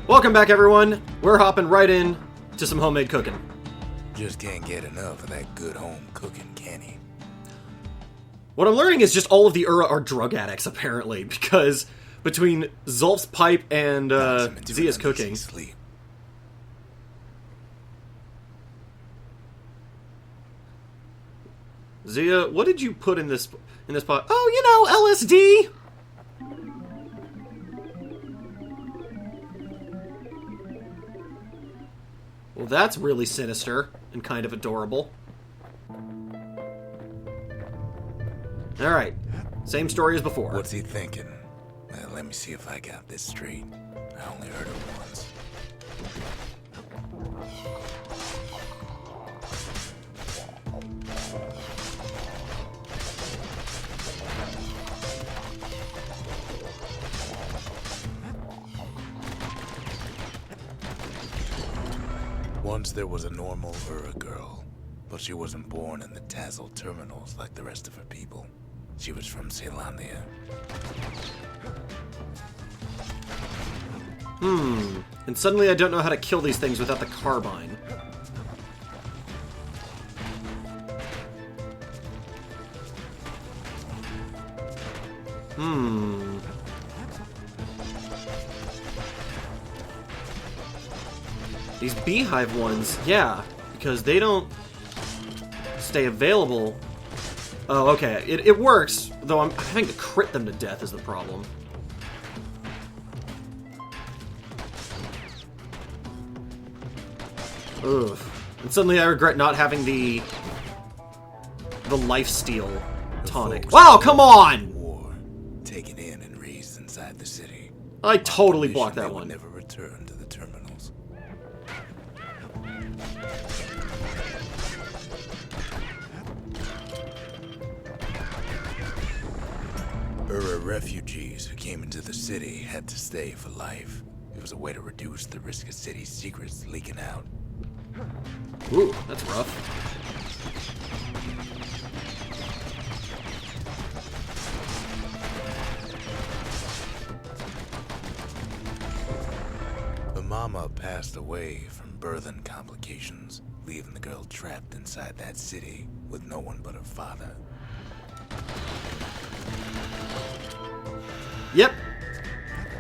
Welcome back, everyone. We're hopping right in to some homemade cooking. Just can't get enough of that good home cooking, can he? What I'm learning is just all of the Ura are drug addicts, apparently, because between Zulf's pipe and Zia's cooking... Sleep. Zia, what did you put in this pot? Oh, you know, LSD! Well, that's really sinister and kind of adorable. Alright, same story as before. What's he thinking? Well, let me see if I got this straight. I only heard it once. Once there was a normal Ura girl, but she wasn't born in the Tazzle terminals like the rest of her people. She was from Ceylondia. And suddenly I don't know how to kill these things without the carbine. These beehive ones, yeah, because they don't stay available. Oh, okay, it works, though I'm having to crit them to death is the problem. Ugh. And suddenly I regret not having the lifesteal tonic. Wow, come on! War, taken in and raised inside the city. I totally blocked that one. Never return to the terminals. Ura refugees who came into the city had to stay for life. It was a way to reduce the risk of city secrets leaking out. Ooh, that's rough. The mama passed away from birthing complications, leaving the girl trapped inside that city with no one but her father. Yep.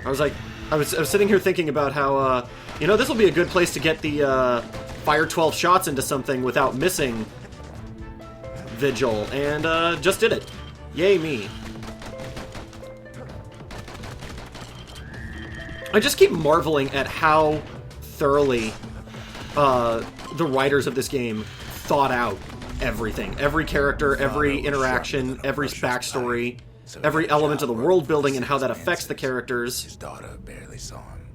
I was sitting here thinking about how, you know, this will be a good place to get the, fire 12 shots into something without missing Vigil, and, just did it. Yay me. I just keep marveling at how thoroughly, the writers of this game thought out everything. Every character, every interaction, every backstory, every element of the world building and how that affects the characters. His daughter barely saw him.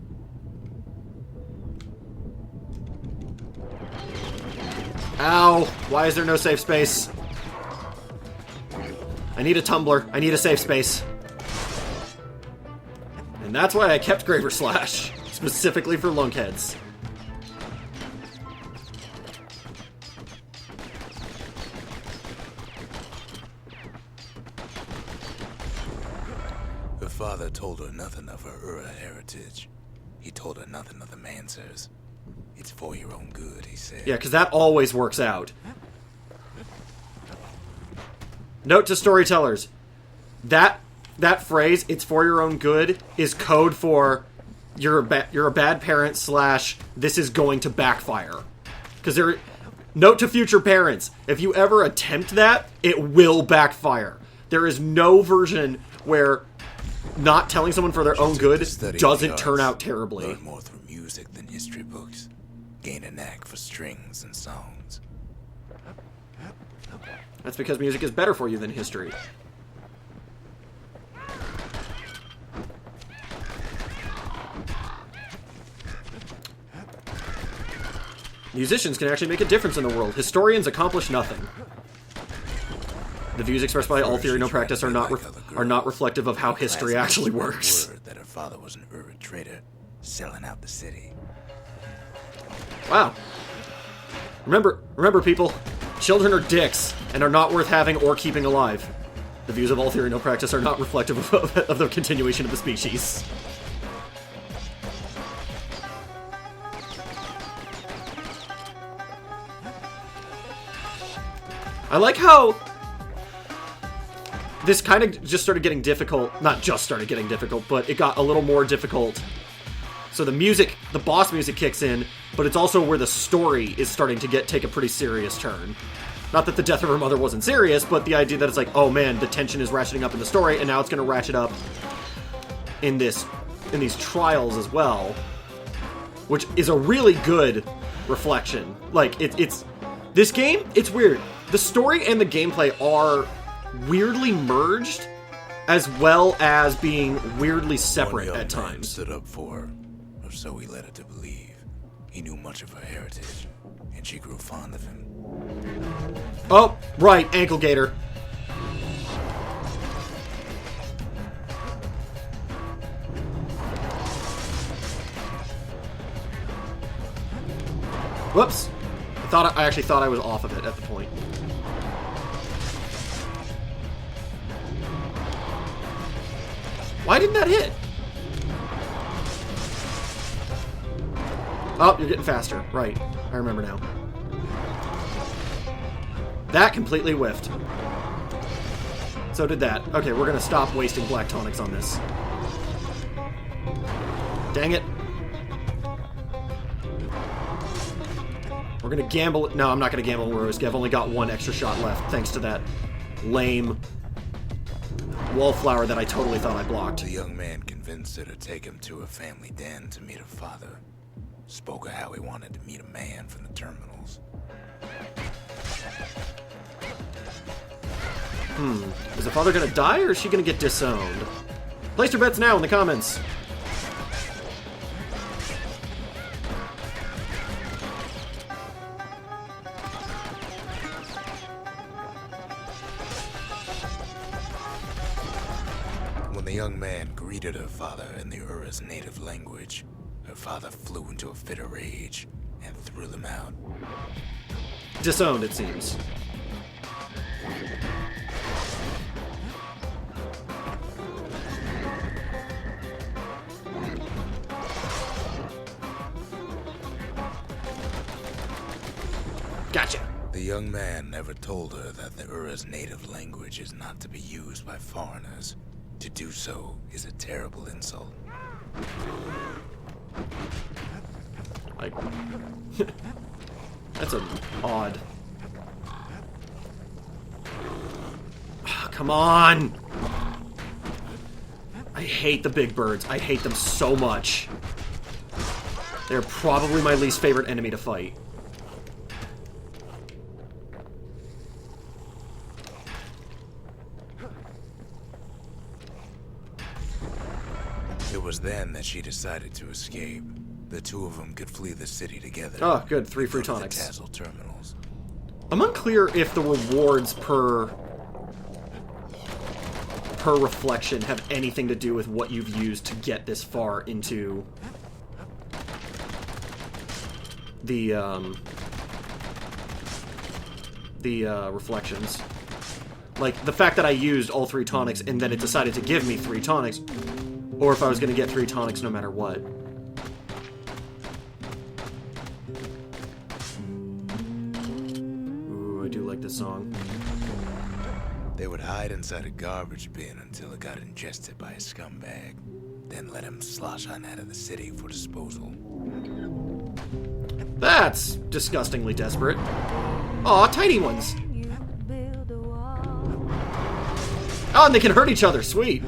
Ow! Why is there no safe space? I need a tumbler. I need a safe space. And that's why I kept Graver Slash. Specifically for lunkheads. Her father told her nothing of her Ura heritage. He told her nothing of the Mansers. It's for your own good, he said. Yeah, because that always works out. Note to storytellers. That phrase, it's for your own good, is code for you're a bad parent / this is going to backfire. Because note to future parents, if you ever attempt that, it will backfire. There is no version where not telling someone for their own good doesn't turn out terribly. Learn more through music than history books. Gain a knack for strings and songs. That's because music is better for you than history. Musicians can actually make a difference in the world. Historians accomplish nothing. The views expressed by AllTheoryNoPractice are not reflective of how history actually works. Word that her father was an Ura trader, selling out the city. Wow. Remember, people, children are dicks and are not worth having or keeping alive. The views of AllTheoryNoPractice are not reflective of the continuation of the species. I like how this kind of just started getting difficult. Not just started getting difficult, but it got a little more difficult. So the music, the boss music kicks in, but it's also where the story is starting to take a pretty serious turn. Not that the death of her mother wasn't serious, but the idea that it's like, oh man, the tension is ratcheting up in the story, and now it's going to ratchet up in these trials as well, which is a really good reflection. Like, it's this game, it's weird. The story and the gameplay are weirdly merged, as well as being weirdly separate at times. Stood up for her, or so he led her to believe. He knew much of her heritage, and she grew fond of him. Oh, right, ankle gator. Whoops. I actually thought I was off of it at the point. Why didn't that hit? Oh, you're getting faster. Right. I remember now. That completely whiffed. So did that. Okay, we're gonna stop wasting black tonics on this. Dang it. We're gonna gamble. No, I'm not gonna gamble on Rosky. I've only got one extra shot left, thanks to that lame wallflower that I totally thought I blocked. The young man convinced her to take him to her family den to meet her father. Spoke of how he wanted to meet a man from the terminals. Is the father gonna die, or is she gonna get disowned? Place your bets now in the comments. When the young man greeted her father in the Ura's native language, her father flew into a fit of rage and threw them out. Disowned, it seems. Gotcha. The young man never told her that the Ura's native language is not to be used by foreigners. To do so is a terrible insult. Like, that's an odd. Come on! I hate the big birds. I hate them so much. They're probably my least favorite enemy to fight. It was then that she decided to escape. The two of them could flee the city together. Oh, good. 3 free Go to the tonics. Tassel terminals. I'm unclear if the rewards per reflection have anything to do with what you've used to get this far into the reflections. Like, the fact that I used all 3 tonics and then it decided to give me 3 tonics, or if I was going to get 3 tonics no matter what. Ooh, I do like this song. They would hide inside a garbage bin until it got ingested by a scumbag. Then let him slosh on out of the city for disposal. That's disgustingly desperate. Aw, tiny ones. Oh, and they can hurt each other. Sweet.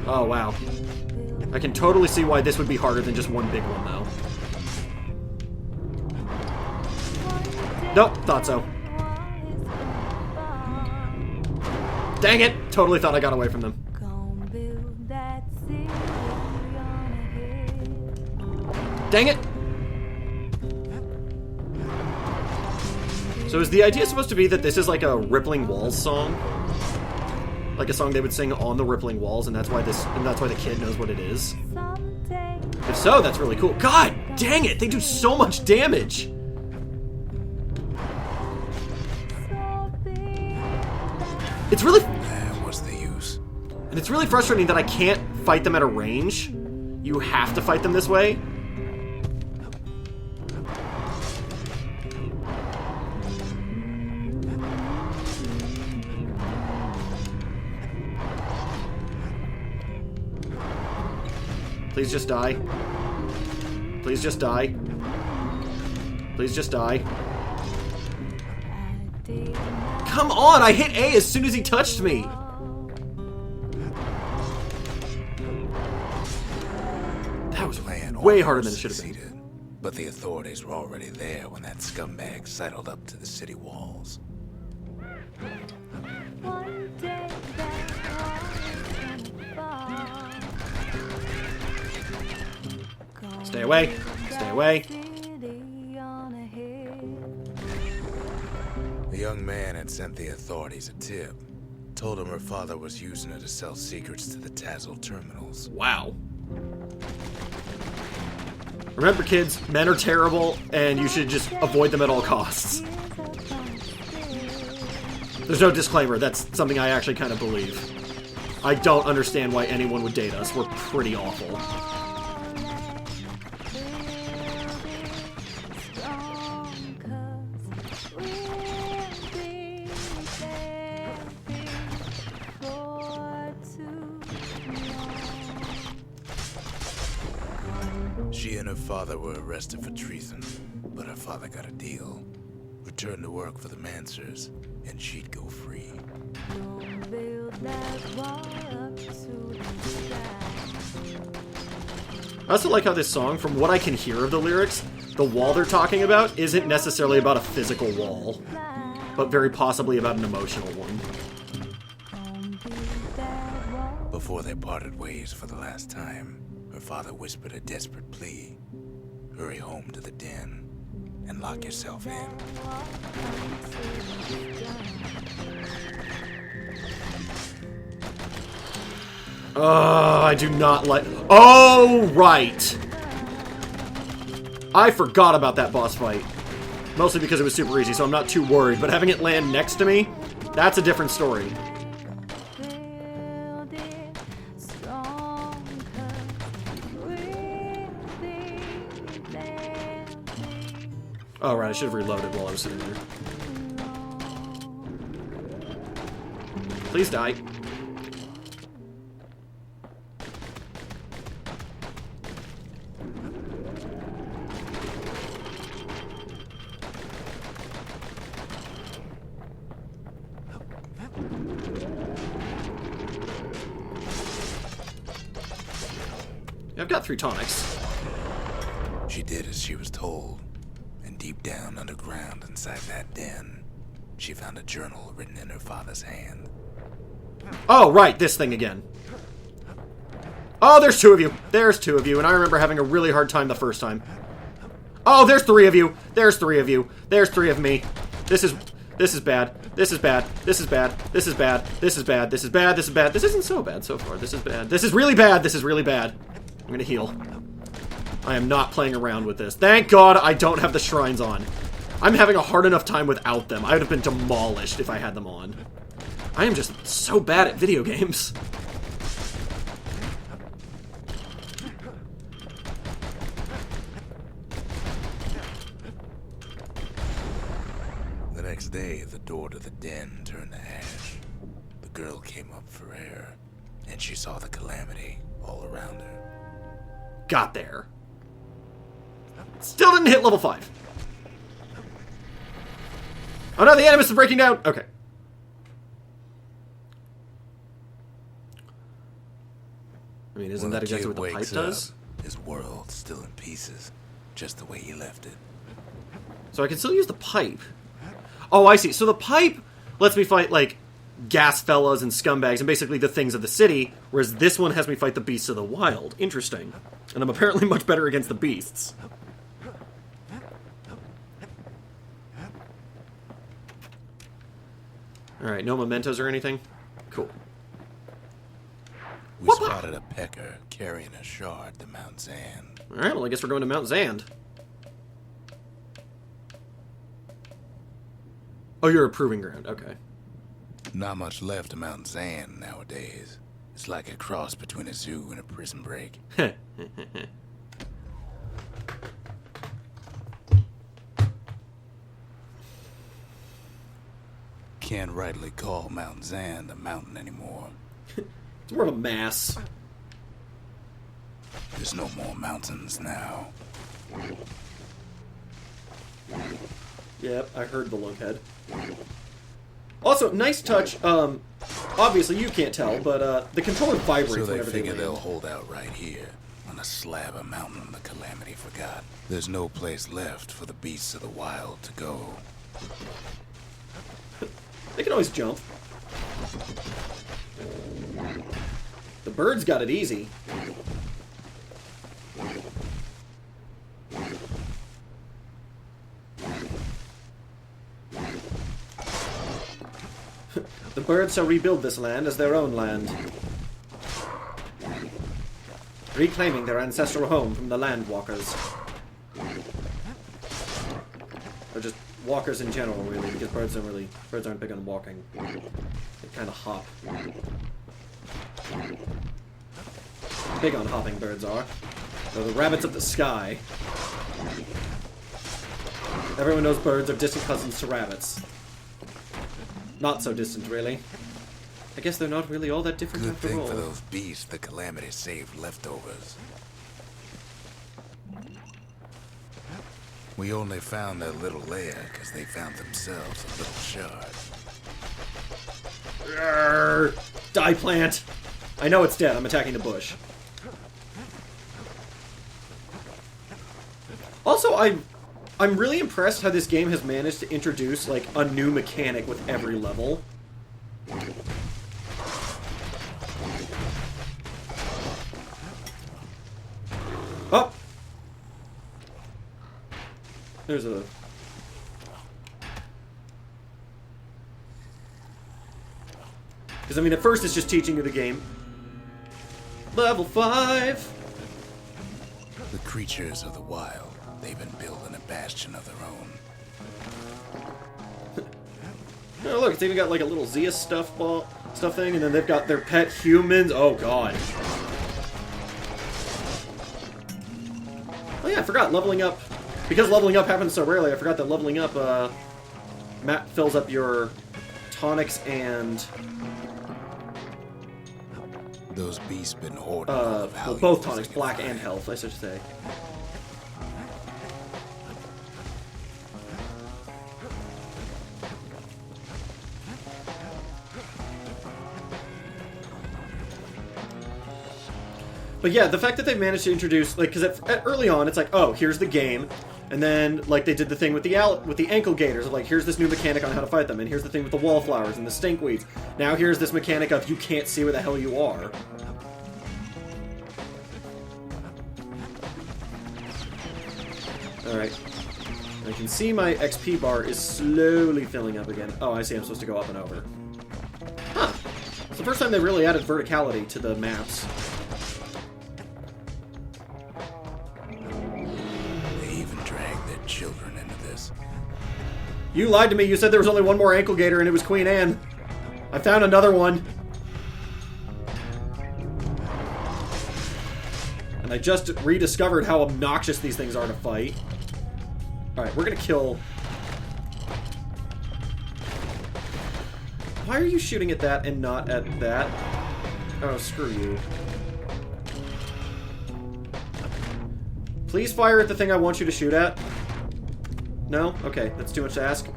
Oh, wow. I can totally see why this would be harder than just one big one, though. Nope, thought so. Dang it! Totally thought I got away from them. Dang it! So is the idea supposed to be that this is like a Rippling Walls song? Like a song they would sing on the Rippling Walls, and that's why the kid knows what it is? If so, that's really cool. God dang it! They do so much damage! It's really... What's the use? And it's really frustrating that I can't fight them at a range. You have to fight them this way. Please just die. Please just die. Please just die. Come on! I hit A as soon as he touched me! That was way harder than it should have been. But the authorities were already there when that scumbag sidled up to the city walls. Stay away. Stay away. The young man had sent the authorities a tip. Told him her father was using her to sell secrets to the Tazzle terminals. Wow. Remember, kids, men are terrible, and you should just avoid them at all costs. There's no disclaimer. That's something I actually kind of believe. I don't understand why anyone would date us. We're pretty awful. She and her father were arrested for treason, but her father got a deal. Returned to work for the Mansers, and she'd go free. I also like how this song, from what I can hear of the lyrics, the wall they're talking about isn't necessarily about a physical wall, but very possibly about an emotional one. Before they parted ways for the last time, her father whispered a desperate plea. Hurry home to the den and lock yourself in. Oh, I do not like... Oh, right! I forgot about that boss fight. Mostly because it was super easy, so I'm not too worried. But having it land next to me, that's a different story. Oh, right, I should have reloaded while I was sitting there. Please die. I've got 3 tonics. She did as she was told. And deep down underground inside that den, she found a journal written in her father's hand. Oh, right, this thing again. Oh, there's 2 of you. There's 2 of you, and I remember having a really hard time the first time. Oh, there's 3 of you. There's 3 of you. There's 3 of me. This is bad. This is bad. This is bad. This is bad. This is bad. This is bad. This is bad. This isn't so bad so far. This is bad. This is really bad. This is really bad. I'm gonna heal. I am not playing around with this. Thank God I don't have the shrines on. I'm having a hard enough time without them. I would have been demolished if I had them on. I am just so bad at video games. The next day, the door to the den turned to ash. The girl came up for air, and she saw the calamity all around her. Got there. Still didn't hit level 5. Oh no, the Animus is breaking down! Okay. I mean, isn't that exactly what the pipe does? His world's still in pieces, just the way he left it. So I can still use the pipe. Oh, I see. So the pipe lets me fight, like, gas fellas and scumbags and basically the things of the city, whereas this one has me fight the beasts of the wild. Interesting. And I'm apparently much better against the beasts. Alright, no mementos or anything? Cool. We spotted a pecker carrying a shard to Mount Zand. Alright, well I guess we're going to Mount Zand. Oh, you're a proving ground, okay. Not much left of Mount Zand nowadays. It's like a cross between a zoo and a prison break. Can't rightly call Mount Zand a mountain anymore. It's more of a mass. There's no more mountains now. Yep, I heard the lunkhead. Also, nice touch. Obviously you can't tell, but the controller vibrates So they whenever they figure land. they'll hold out right here, on a slab of mountain the Calamity forgot. There's no place left for the beasts of the wild to go. They can always jump. The birds got it easy. The birds shall rebuild this land as their own land, reclaiming their ancestral home from the land walkers. Or just walkers in general, really, because birds aren't big on walking. They kind of hop. Big on hopping, birds are. They're the rabbits of the sky. Everyone knows birds are distant cousins to rabbits. Not so distant, really. I guess they're not really all that different Good after thing all. for those beasts the Calamity saved leftovers. We only found their little lair because they found themselves a little shard. Arrgh! Die, plant! I know it's dead. I'm attacking the bush. Also, I'm really impressed how this game has managed to introduce, like, a new mechanic with every level. Oh! There's a... Because, I mean, at first it's just teaching you the game. Level 5! The creatures of the wild, they've been building a bastion of their own. Oh, look, it's even got like a little Zia stuff thing, and then they've got their pet humans. Oh, God. Oh, yeah, I forgot. Leveling up. Because leveling up happens so rarely, I forgot that leveling up, map fills up your tonics and... Those beasts been hoarding all of well, valuables both they tonics, can black find. and health, I should say. But yeah, the fact that they've managed to introduce, like, because early on it's like, oh, here's the game, and then like they did the thing with the ankle gators of like, here's this new mechanic on how to fight them, and here's the thing with the wallflowers and the stinkweeds. Now here's this mechanic of you can't see where the hell you are. All right, I can see my XP bar is slowly filling up again. Oh, I see. I'm supposed to go up and over. Huh? It's the first time they really added verticality to the maps. Children into this. You lied to me. You said there was only one more ankle gator and it was Queen Anne. I found another one. And I just rediscovered how obnoxious these things are to fight. Alright, we're gonna kill... Why are you shooting at that and not at that? Oh, screw you. Please fire at the thing I want you to shoot at. No? Okay, that's too much to ask.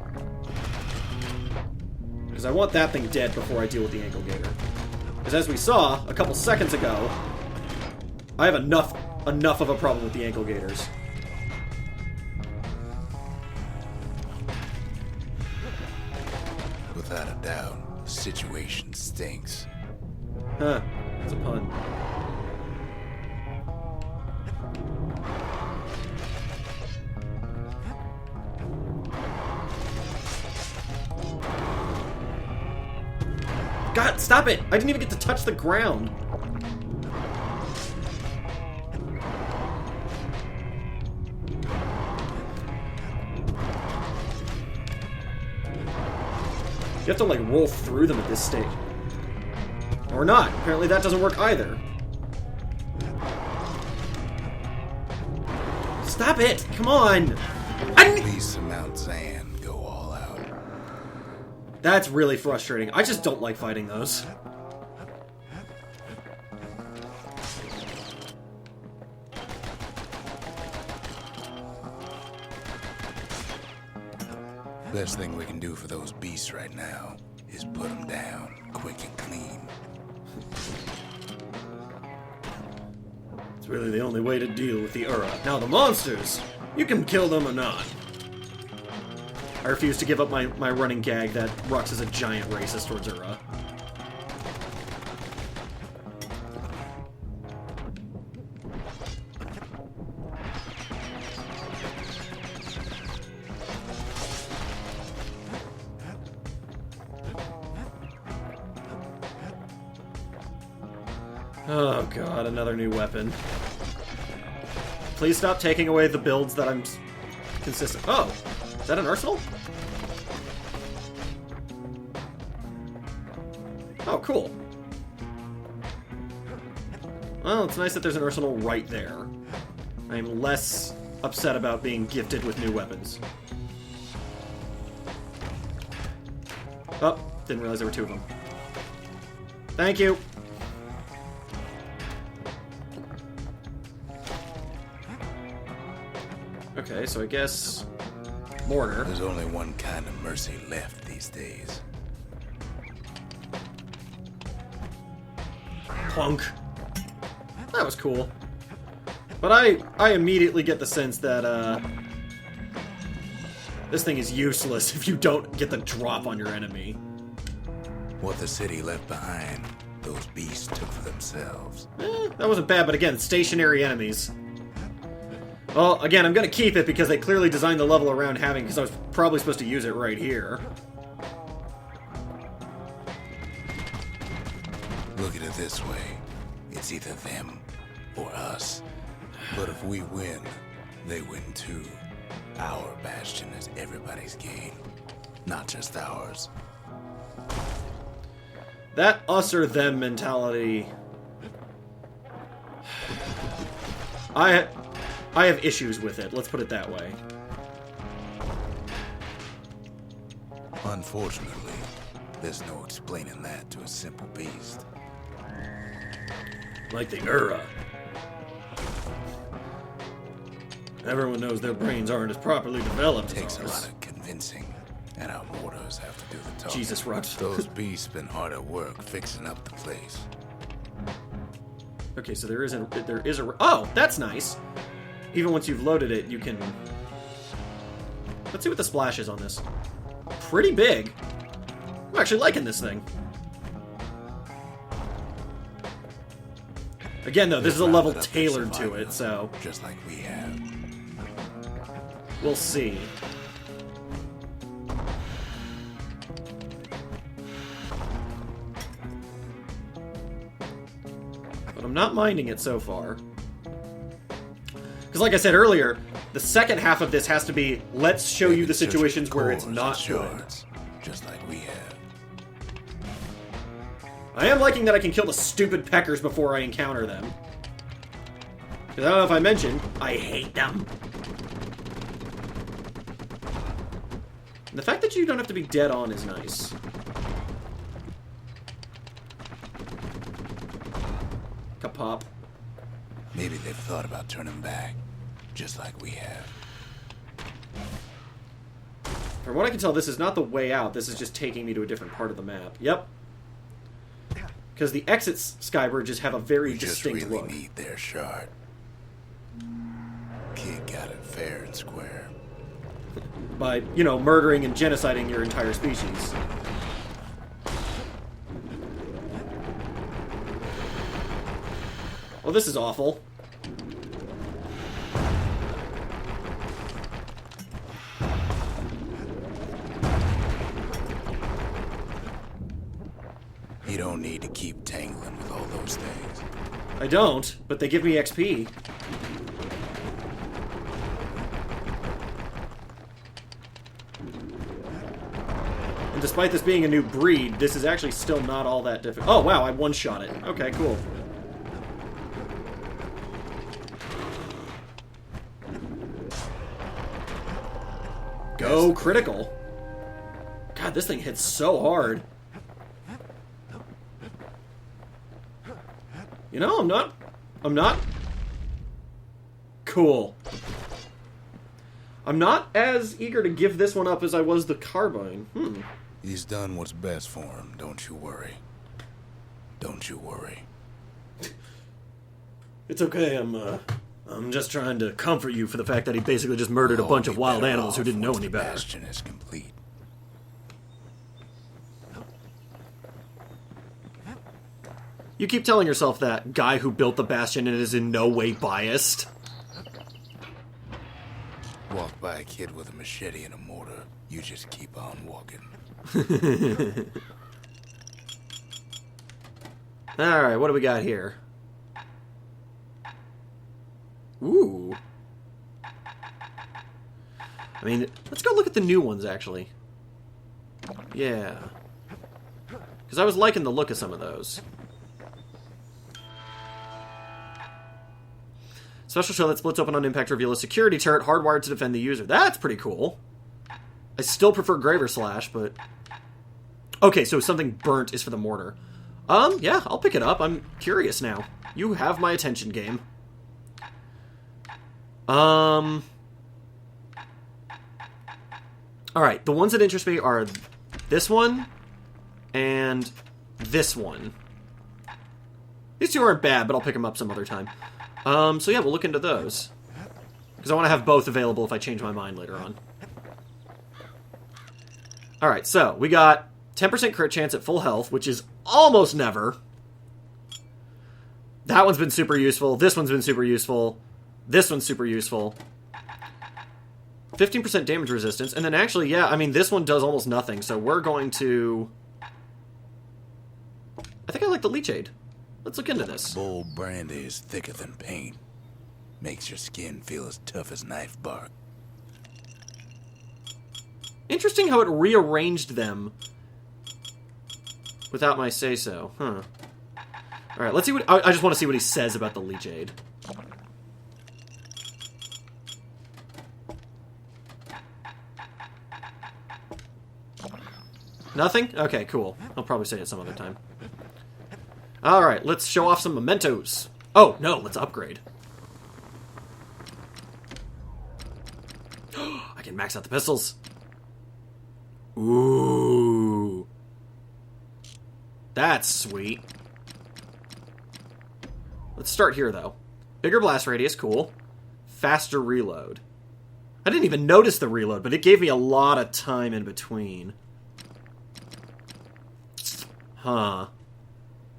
Because I want that thing dead before I deal with the ankle gator. Because as we saw a couple seconds ago, I have enough of a problem with the ankle gators. Without a doubt, the situation stinks. Huh. That's a pun. God, stop it! I didn't even get to touch the ground. You have to, like, roll through them at this stage. Or not. Apparently that doesn't work either. Stop it! Come on! Please, Mount Zan, go all out. That's really frustrating. I just don't like fighting those. Best thing we can do for those beasts right now is put them down, quick and clean. It's really the only way to deal with the Ura. Now the monsters, you can kill them or not. I refuse to give up my running gag that Rux is a giant racist towards Ura. Oh god, another new weapon. Please stop taking away the builds that I'm consistent. Oh, is that an arsenal? Oh, cool. Well, it's nice that there's an arsenal right there. I'm less upset about being gifted with new weapons. Oh, didn't realize there were two of them. Thank you. Okay, so I guess mortar. There's only one kind of mercy left these days. Punk. That was cool. But I immediately get the sense that this thing is useless if you don't get the drop on your enemy. What the city left behind, those beasts took for themselves. That wasn't bad, but again, stationary enemies. Well, again, I'm going to keep it because they clearly designed the level around having, because I was probably supposed to use it right here. Look at it this way. It's either them or us. But if we win, they win too. Our Bastion is everybody's game, not just ours. That us or them mentality... I have issues with it, let's put it that way. Unfortunately, there's no explaining that to a simple beast. Like the Ura. Everyone knows their brains aren't as properly developed as Takes a ours. lot of convincing, and our mortars have to do the talking. Jesus, Rux. Those beasts been hard at work fixing up the place. Okay, so there is a... Oh, that's nice! Even once you've loaded it, you can... Let's see what the splash is on this. Pretty big. I'm actually liking this thing. Again, though, this is a level tailored to it, so... Just like we have. We'll see. But I'm not minding it so far. Because like I said earlier, the second half of this has to be, let's show you the situations where it's not good. Just like we have. I am liking that I can kill the stupid peckers before I encounter them. Because I don't know if I mentioned, I hate them. And the fact that you don't have to be dead on is nice. Kapop. Maybe they've thought about turning back, just like we have. From what I can tell, this is not the way out. This is just taking me to a different part of the map. Yep. Because the exits Skybridges have a very distinct really look. Need their shard. Kid got it fair and square. By, you know, murdering and genociding your entire species. Well, this is awful. You don't need to keep tangling with all those things. I don't, but they give me XP. And despite this being a new breed, this is actually still not all that difficult. Oh, wow, I one-shot it. Okay, cool. Go critical. God, this thing hits so hard. You know, I'm not... Cool. I'm not as eager to give this one up as I was the carbine. He's done what's best for him, don't you worry. Don't you worry. It's okay, I'm just trying to comfort you for the fact that he basically just murdered a bunch of wild animals who didn't know any better. Bastion is complete. You keep telling yourself that guy who built the Bastion and is in no way biased. Walk by a kid with a machete and a mortar. You just keep on walking. Alright, what do we got here? Ooh. I mean, let's go look at the new ones, actually. Yeah. Because I was liking the look of some of those. Special shell that splits open on impact to reveal a security turret hardwired to defend the user. That's pretty cool. I still prefer Graver Slash, but... Okay, so something burnt is for the mortar. Yeah, I'll pick it up. I'm curious now. You have my attention, game. Alright, the ones that interest me are this one and this one. These two aren't bad, but I'll pick them up some other time. So yeah, we'll look into those. Because I want to have both available if I change my mind later on. Alright, so we got 10% crit chance at full health, which is almost never. That one's been super useful. This one's been super useful. This one's super useful. 15% damage resistance. And then actually, yeah, I mean, this one does almost nothing. So we're going to... I think I like the Leech Aid. Let's look into this. Bold brandy is thicker than paint. Makes your skin feel as tough as knife bark. Interesting how it rearranged them without my say-so. Huh. Alright, let's see what... I just want to see what he says about the Leech Aid. Nothing? Okay, cool. I'll probably say it some other time. Alright, let's show off some mementos. Oh, no, let's upgrade. I can max out the pistols. Ooh. That's sweet. Let's start here, though. Bigger blast radius, cool. Faster reload. I didn't even notice the reload, but it gave me a lot of time in between. Huh.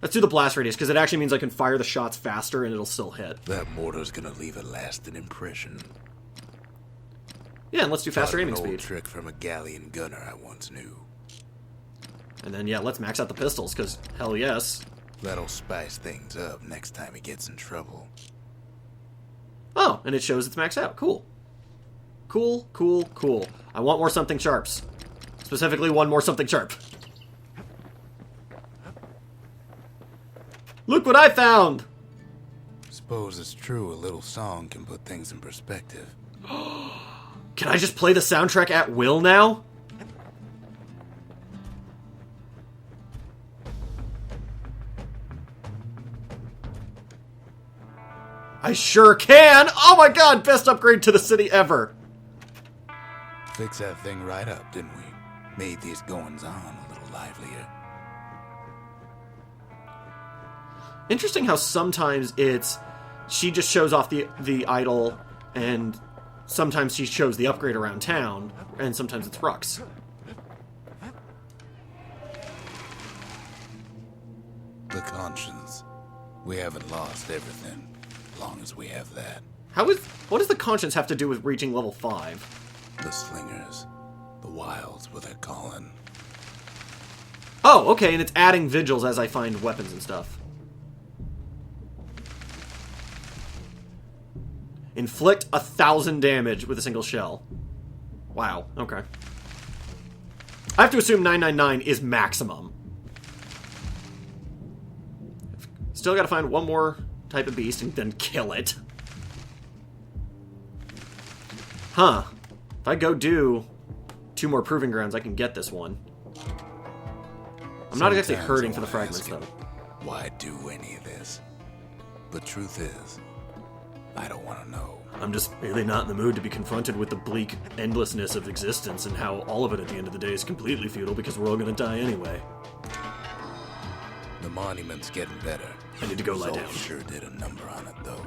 Let's do the blast radius, because it actually means I can fire the shots faster and it'll still hit. That mortar's gonna leave a lasting impression. Yeah, and let's do faster aiming speed. Old trick from a galleon gunner I once knew. And then, yeah, let's max out the pistols, because hell yes. That'll spice things up next time he gets in trouble. Oh, and it shows it's maxed out. Cool. Cool, cool, cool. I want more something sharps. Specifically, one more something sharp. Look what I found! Suppose it's true a little song can put things in perspective. Can I just play the soundtrack at will now? I sure can! Oh my god, best upgrade to the city ever! Fix that thing right up, didn't we? Made these goings-on a little livelier. Interesting how sometimes it's... She just shows off the idol, and sometimes she shows the upgrade around town, and sometimes it's Rux. The conscience. We haven't lost everything, as long as we have that. What does the conscience have to do with reaching level 5? The slingers. The wilds, what they're calling. Oh, okay, and it's adding vigils as I find weapons and stuff. Inflict 1,000 damage with a single shell. Wow, okay. I have to assume 999 is maximum. Still gotta find one more type of beast and then kill it. Huh. If I go do 2 more proving grounds, I can get this one. I'm not exactly hurting for the fragments, though. Why do any of this? The truth is, I don't want to know. I'm just really not in the mood to be confronted with the bleak endlessness of existence and how all of it at the end of the day is completely futile because we're all gonna die anyway. The monument's getting better. I need to go lie Zol down. sure did a number on it, though.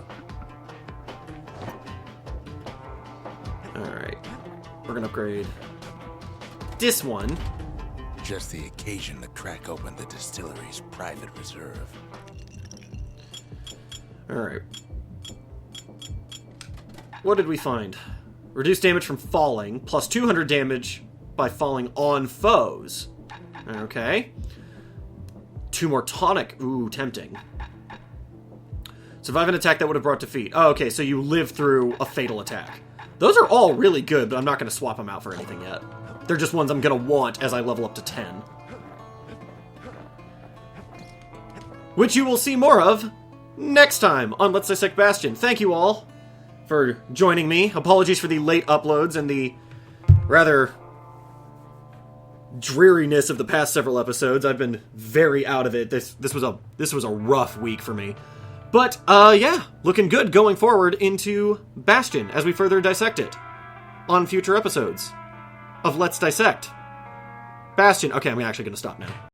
Alright. We're gonna upgrade this one. Just the occasion to crack open the distillery's private reserve. Alright. What did we find? Reduce damage from falling, plus 200 damage by falling on foes. Okay. 2 more tonic. Ooh, tempting. Survive an attack that would have brought defeat. Oh, okay, so you live through a fatal attack. Those are all really good, but I'm not going to swap them out for anything yet. They're just ones I'm going to want as I level up to 10. Which you will see more of next time on Let's Dissect Bastion. Thank you all for joining me. Apologies for the late uploads and the rather dreariness of the past several episodes. I've been very out of it. This was a rough week for me. But yeah, looking good going forward into Bastion as we further dissect it on future episodes of Let's Dissect Bastion. Okay, I'm actually going to stop now.